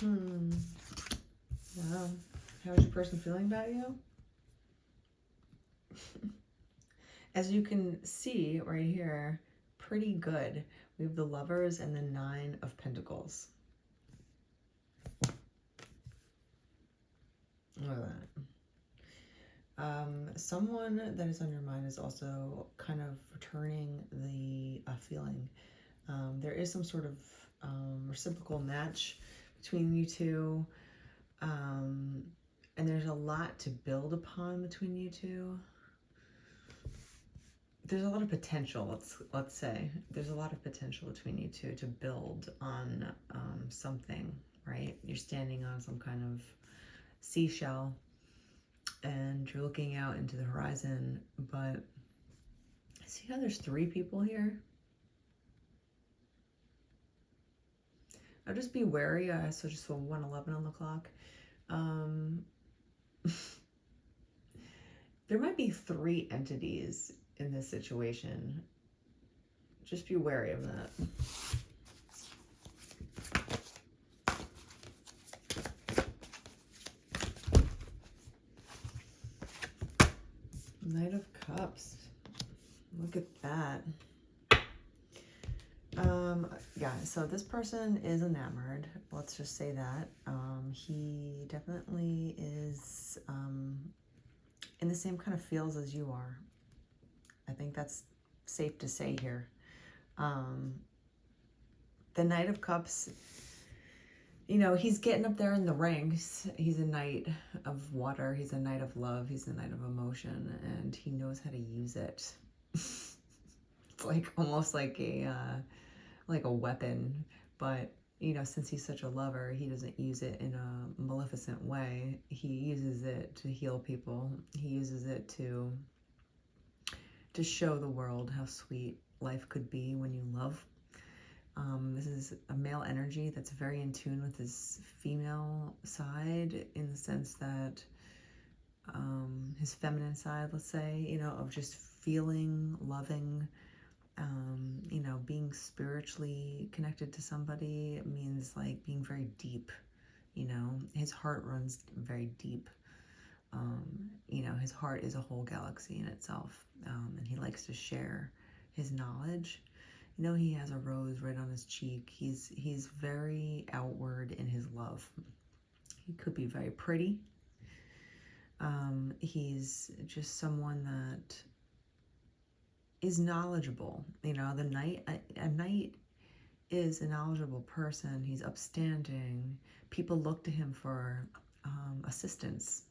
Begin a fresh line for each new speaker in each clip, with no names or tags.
Wow. How's your person feeling about you? As you can see right here, pretty good. We have the Lovers and the Nine of Pentacles. Look at that. Someone that is on your mind is also kind of returning the feeling. There is some sort of reciprocal match between you two. And there's a lot to build upon between you two. There's a lot of potential, let's say. There's a lot of potential between you two to build on something, right? You're standing on some kind of seashell and you're looking out into the horizon, but see how there's 3 people here? I'll just be wary. I also just saw 1:11 on the clock. There might be 3 entities in this situation. Just be wary of that. Knight of Cups. Look at that. Yeah, so this person is enamored. Let's just say that. He definitely is in the same kind of feels as you are. I think that's safe to say here. The Knight of Cups, you know, he's getting up there in the ranks. He's a knight of water. He's a knight of love. He's a knight of emotion, and he knows how to use it. It's like almost like a weapon, but you know, since he's such a lover, he doesn't use it in a maleficent way. He uses it to heal people. He uses it to show the world how sweet life could be when you love. This is a male energy that's very in tune with his female side, in the sense that his feminine side, let's say, you know, of just feeling, loving, you know, being spiritually connected to somebody. It means like being very deep, you know, his heart runs very deep. You know, his heart is a whole galaxy in itself, and he likes to share his knowledge. You know, he has a rose right on his cheek. He's very outward in his love. He could be very pretty. He's just someone that is knowledgeable. You know, the knight, a knight is a knowledgeable person. He's upstanding. People look to him for assistance,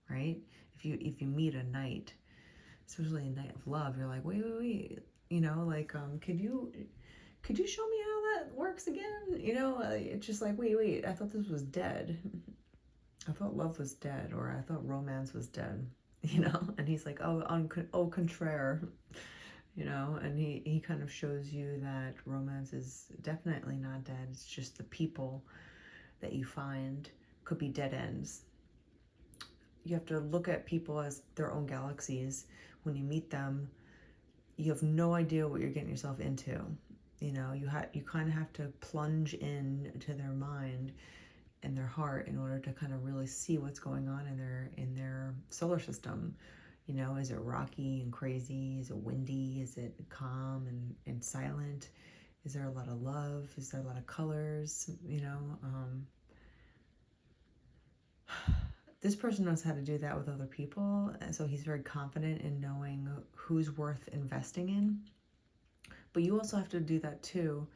right? If you meet a knight, especially a knight of love, you're like, wait, you know, like, could you show me how that works again? You know, it's just like, wait, I thought this was dead. I thought love was dead, or I thought romance was dead, you know? And he's like, au contraire, you know? And he kind of shows you that romance is definitely not dead. It's just the people that you find could be dead ends. You have to look at people as their own galaxies. When you meet them, you have no idea what you're getting yourself into. You know, you kind of have to plunge into their mind and their heart in order to kind of really see what's going on in their solar system. You know, is it rocky and crazy? Is it windy? Is it calm and silent? Is there a lot of love? Is there a lot of colors? You know, this person knows how to do that with other people, and so he's very confident in knowing who's worth investing in. But you also have to do that too.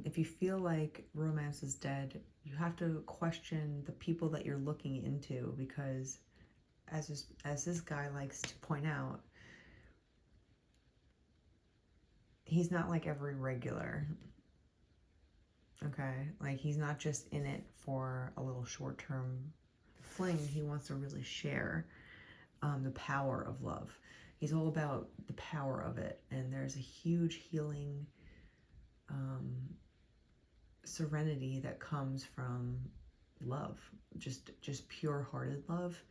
If you feel like romance is dead, you have to question the people that you're looking into, because as this guy likes to point out, he's not like every regular. Okay, like he's not just in it for a little short-term fling. He wants to really share the power of love. He's all about the power of it, and there's a huge healing serenity that comes from love, just pure-hearted love,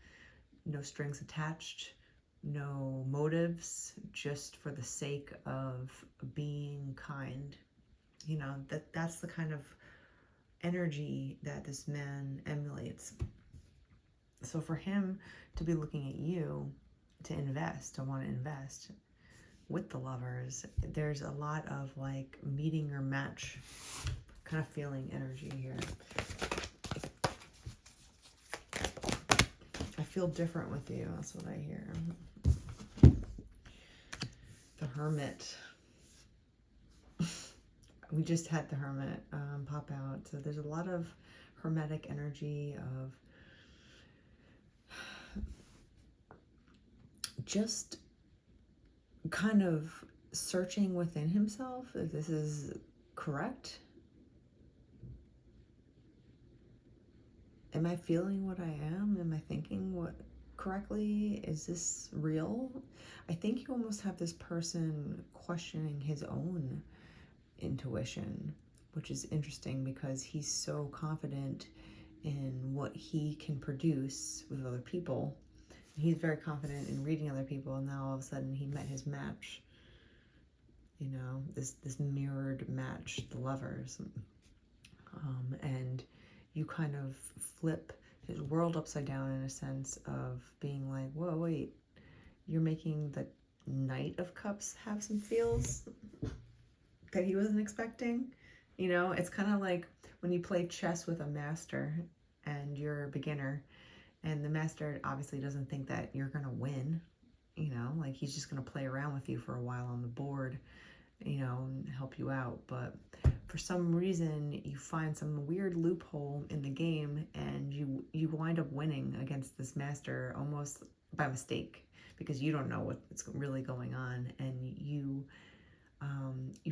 no strings attached, no motives, just for the sake of being kind. You know, that's the kind of energy that this man emulates. So for him to be looking at you to invest, to want to invest with the Lovers, there's a lot of like meeting your match kind of feeling energy here. I feel different with you, that's what I hear. The Hermit. We just had the Hermit pop out. So there's a lot of hermetic energy of just kind of searching within himself if this is correct. Am I feeling what I am? Am I thinking what correctly? Is this real? I think you almost have this person questioning his own intuition, which is interesting because he's so confident in what he can produce with other people. He's very confident in reading other people, and now all of a sudden he met his match. You know, this mirrored match, the Lovers. And you kind of flip his world upside down in a sense of being like, whoa, wait, you're making the Knight of Cups have some feels that he wasn't expecting. You know, it's kind of like when you play chess with a master and you're a beginner, and the master obviously doesn't think that you're gonna win. You know, like he's just gonna play around with you for a while on the board, you know, and help you out. But for some reason you find some weird loophole in the game, and you wind up winning against this master almost by mistake, because you don't know what's really going on, and you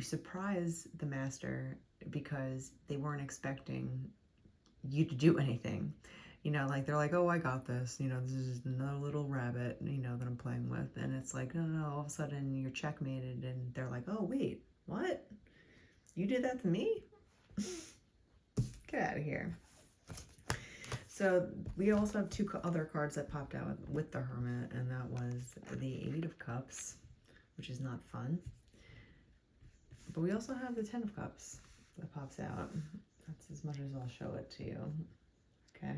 surprise the master because they weren't expecting you to do anything. You know, like they're like, oh, I got this, you know, this is another little rabbit, you know, that I'm playing with. And it's like, no, all of a sudden you're checkmated, and they're like, oh, wait, what? You did that to me? Get out of here. So we also have two other cards that popped out with the Hermit, and that was the Eight of Cups, which is not fun. But we also have the Ten of Cups that pops out. That's as much as I'll show it to you. Okay.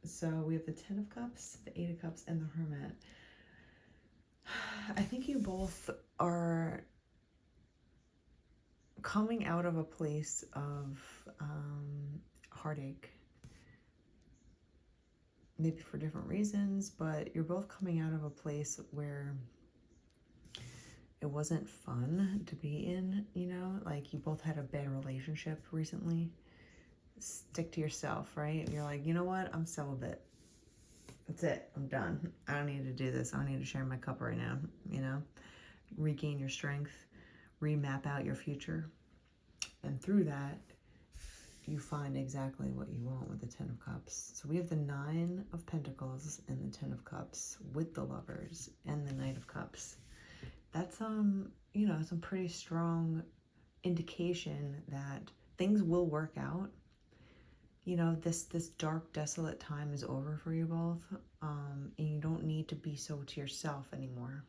So we have the Ten of Cups, the Eight of Cups, and the Hermit. I think you both are coming out of a place of heartache, maybe for different reasons, but you're both coming out of a place where it wasn't fun to be in, you know, like you both had a bad relationship recently. Stick to yourself, right? You're like, you know what? I'm celibate. That's it. I'm done. I don't need to do this. I don't need to share my cup right now, you know? Regain your strength, remap out your future. And through that, you find exactly what you want with the Ten of Cups. So we have the Nine of Pentacles and the Ten of Cups with the Lovers and the Knight of Cups. That's, you know, some pretty strong indication that things will work out. You know, this dark, desolate time is over for you both, and you don't need to be so to yourself anymore.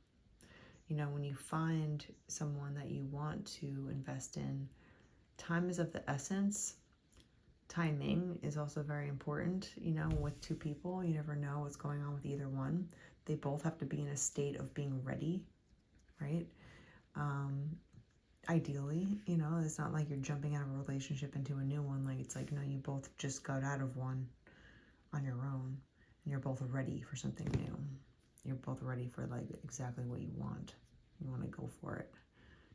You know, when you find someone that you want to invest in, time is of the essence. Timing is also very important. You know, with two people, you never know what's going on with either one. They both have to be in a state of being ready, right? Ideally, you know, it's not like you're jumping out of a relationship into a new one. Like, it's like, no, you both just got out of one on your own, and you're both ready for something new. You're both ready for, like, exactly what you want. You want to go for it.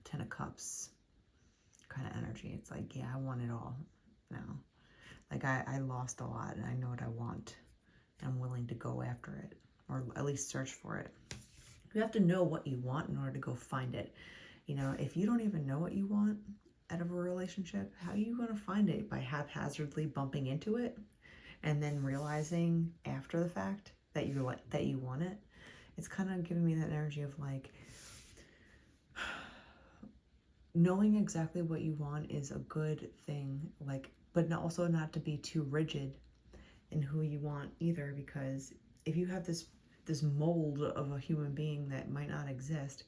Ten of Cups kind of energy. It's like, yeah, I want it all now. Like, I lost a lot, and I know what I want. I'm willing to go after it, or at least search for it. You have to know what you want in order to go find it. You know, if you don't even know what you want out of a relationship, how are you going to find it? By haphazardly bumping into it and then realizing after the fact that you want it? It's kind of giving me that energy of like, knowing exactly what you want is a good thing, like, but also not to be too rigid in who you want either, because if you have this mold of a human being that might not exist,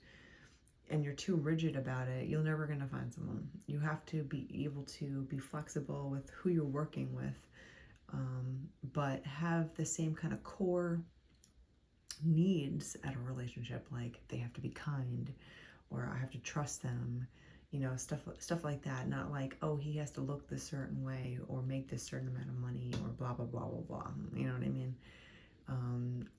and you're too rigid about it, you're never going to find someone. You have to be able to be flexible with who you're working with, but have the same kind of core needs at a relationship, like they have to be kind, or I have to trust them, you know, stuff like that. Not like, oh, he has to look this certain way or make this certain amount of money or blah blah blah blah blah. You know what I mean?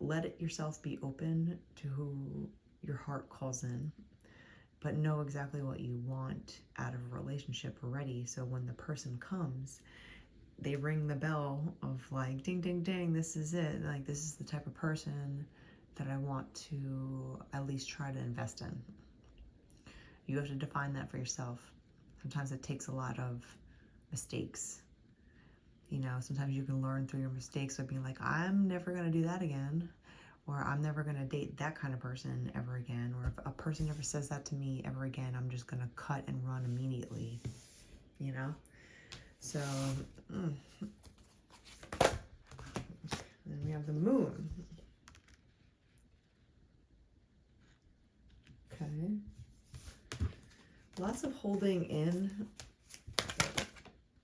Let it yourself be open to who your heart calls in, but know exactly what you want out of a relationship already. So when the person comes, they ring the bell of like, ding, ding, ding, this is it. Like, this is the type of person that I want to at least try to invest in. You have to define that for yourself. Sometimes it takes a lot of mistakes. You know, sometimes you can learn through your mistakes by being like, I'm never going to do that again. Or I'm never going to date that kind of person ever again. Or if a person ever says that to me ever again, I'm just going to cut and run immediately. You know? So, then we have the moon. Okay. Lots of holding in.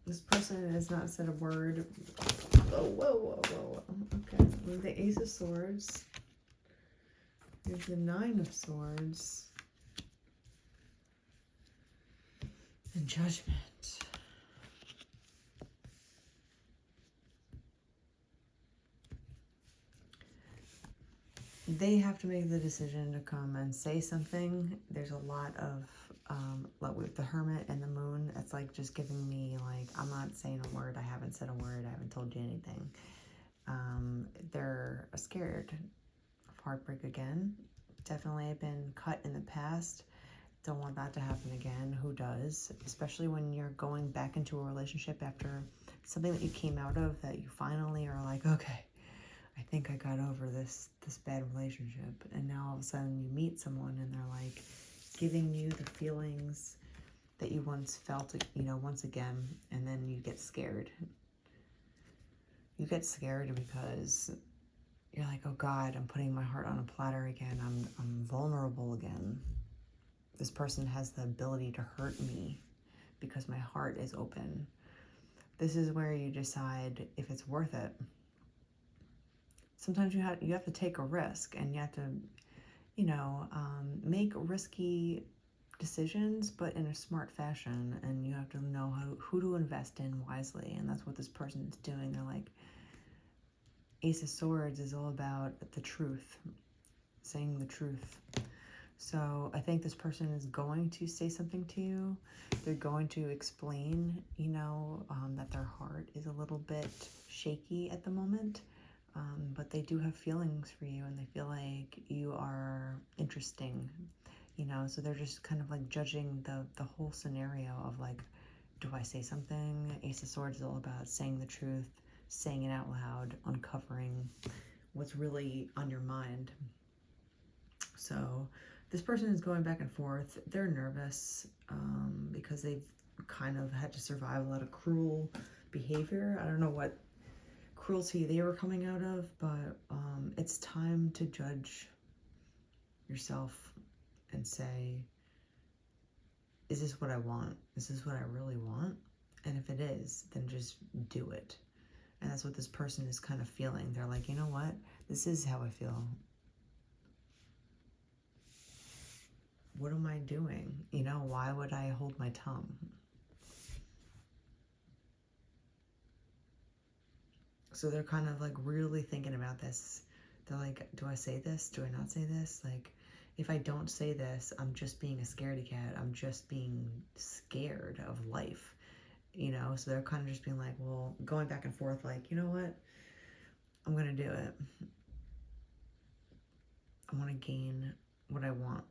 This person has not said a word. Whoa, whoa, whoa, whoa, whoa. Okay. We have the Ace of Swords. Here's the Nine of Swords. And Judgment. They have to make the decision to come and say something. There's a lot of, like with the Hermit and the Moon, it's like just giving me like, I'm not saying a word, I haven't said a word, I haven't told you anything. They're scared of heartbreak again. Definitely been cut in the past. Don't want that to happen again. Who does? Especially when you're going back into a relationship after something that you came out of, that you finally are like, okay, I think I got over this bad relationship. And now all of a sudden you meet someone and they're like giving you the feelings that you once felt, you know, once again, and then you get scared. You get scared because you're like, oh God, I'm putting my heart on a platter again. I'm vulnerable again. This person has the ability to hurt me because my heart is open. This is where you decide if it's worth it. Sometimes you have to take a risk, and you have to, you know, make risky decisions, but in a smart fashion, and you have to know who to invest in wisely, and that's what this person is doing. They're like, Ace of Swords is all about the truth, saying the truth. So I think this person is going to say something to you. They're going to explain, you know, that their heart is a little bit shaky at the moment. But they do have feelings for you, and they feel like you are interesting, you know, so they're just kind of like judging the whole scenario of like, do I say something? Ace of Swords is all about saying the truth, saying it out loud, uncovering what's really on your mind. So this person is going back and forth. They're nervous because they've kind of had to survive a lot of cruel behavior. I don't know what cruelty they were coming out of, but it's time to judge yourself and say, is this what I want? Is this what I really want? And if it is, then just do it. And that's what this person is kind of feeling. They're like, you know what? This is how I feel. What am I doing? You know, why would I hold my tongue? So they're kind of like really thinking about this. They're like, do I say this? Do I not say this? Like, if I don't say this, I'm just being a scaredy cat. I'm just being scared of life, you know? So they're kind of just being like, well, going back and forth, like, you know what? I'm going to do it. I want to gain what I want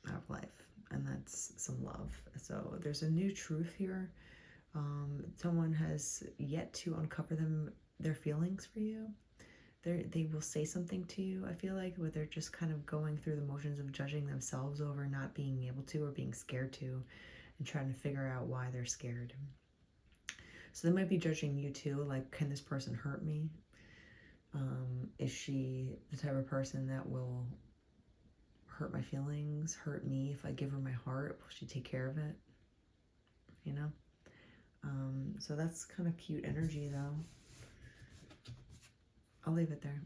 out of life, and that's some love. So there's a new truth here. Someone has yet to uncover their feelings for you. They will say something to you, I feel like, where they're just kind of going through the motions of judging themselves over not being able to, or being scared to, and trying to figure out why they're scared. So they might be judging you too, like, can this person hurt me? Is she the type of person that will hurt my feelings, hurt me. If I give her my heart, will she take care of it? You know? So that's kind of cute energy, though. I'll leave it there.